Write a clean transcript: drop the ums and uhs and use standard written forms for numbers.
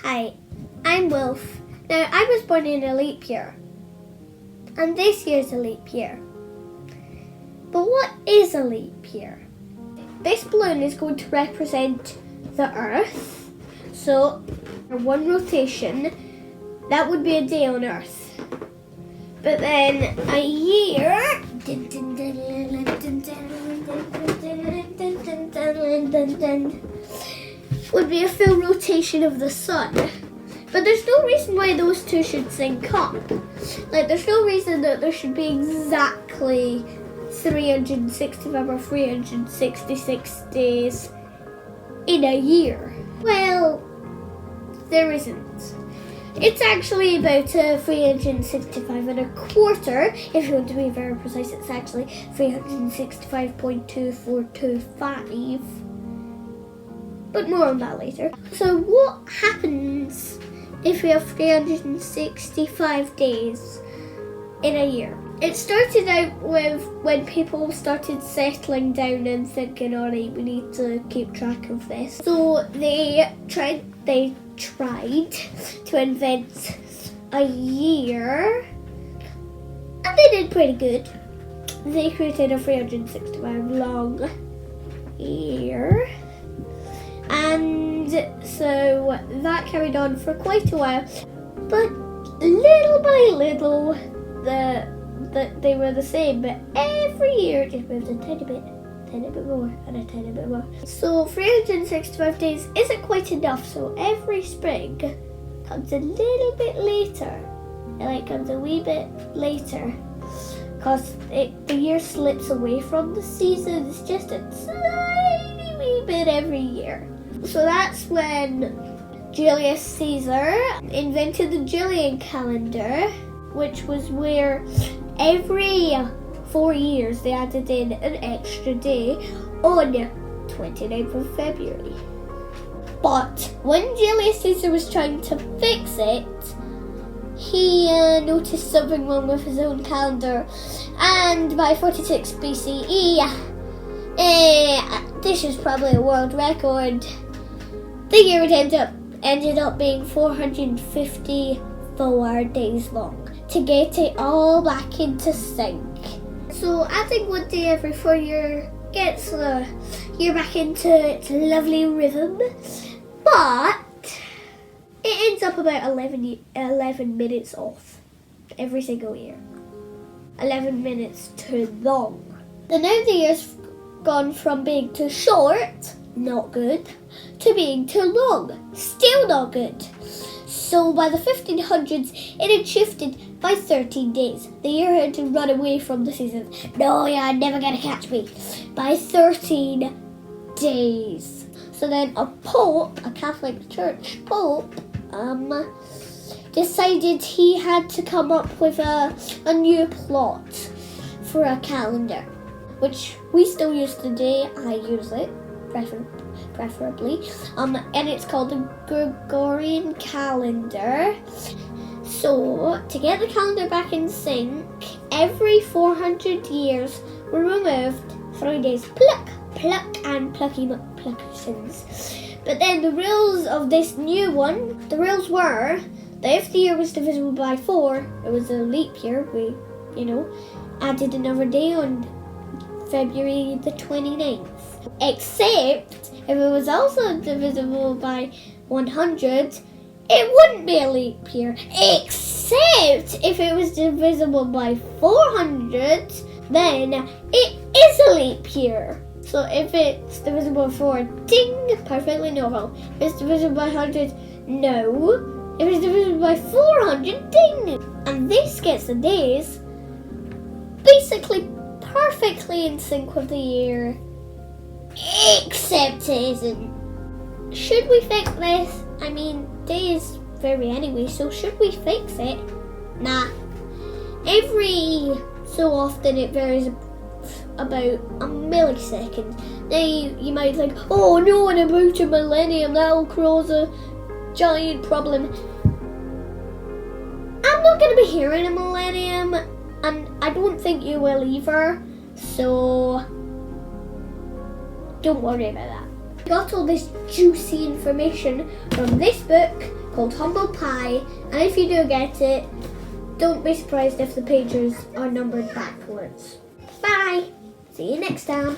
Hi, I'm Wolf. Now, I was born in a leap year, and this year's a leap year. But what is a leap year? This balloon is going to represent the Earth. So, one rotation, that would be a day on Earth. But then a year would be a full rotation of the sun. But there's no reason why those two should sync up. Like, there's no reason that there should be exactly 365 or 366 days in a year. Well, there isn't. It's actually about 365 and a quarter. If you want to be very precise, it's actually 365.2425. But more on that later. So what happens if we have 365 days in a year? It started out with when people started settling down and thinking, alright, we need to keep track of this. So they tried to invent a year, and they did pretty good. They created a 365 long year. And so that carried on for quite a while, but little by little, they were the same, but every year it just moved a tiny bit more, and a tiny bit more. So 365 days isn't quite enough, so every spring comes a little bit later. It comes a wee bit later, because the year slips away from the seasons just a tiny wee bit every year. So that's when Julius Caesar invented the Julian calendar, which was where every 4 years they added in an extra day on 29th of February. But when Julius Caesar was trying to fix it, he noticed something wrong with his own calendar, and by 46 BCE, this is probably a world record, the year ended up being 454 days long to get it all back into sync. So adding one day every 4 years gets the year back into its lovely rhythm, but it ends up about 11 minutes off every single year. 11 minutes too long. Now the year's gone from being too short, not good, to being too long, still not good. So by the 1500s, it had shifted by 13 days. The year had to run away from the season. No, you're never gonna catch me. By 13 days. So then a pope, a Catholic Church pope, decided he had to come up with a new plot for a calendar, which we still use today. I use it, preferably, and it's called the Gregorian calendar. So to get the calendar back in sync, every 400 years were removed 3 days. Pluck, and pluckations. But then the rules of this new one, the rules were that if the year was divisible by 4, it was a leap year. We, added another day on February the 29th. Except if it was also divisible by 100, it wouldn't be a leap year. Except if it was divisible by 400, then it is a leap year. So if it's divisible by 4, ding, perfectly normal. If it's divisible by 100, no. If it's divisible by 400, ding. And this gets the days basically perfectly in sync with the year. Except it isn't. Should we fix this? I mean, days vary anyway, so should we fix it? Nah. Every so often it varies about a millisecond. Now you might think, oh no, in about a millennium that'll cause a giant problem. I'm not going to be here in a millennium, and I don't think you will either, so don't worry about that. I got all this juicy information from this book called Humble Pie, and if you do get it, don't be surprised if the pages are numbered backwards. Bye! See you next time.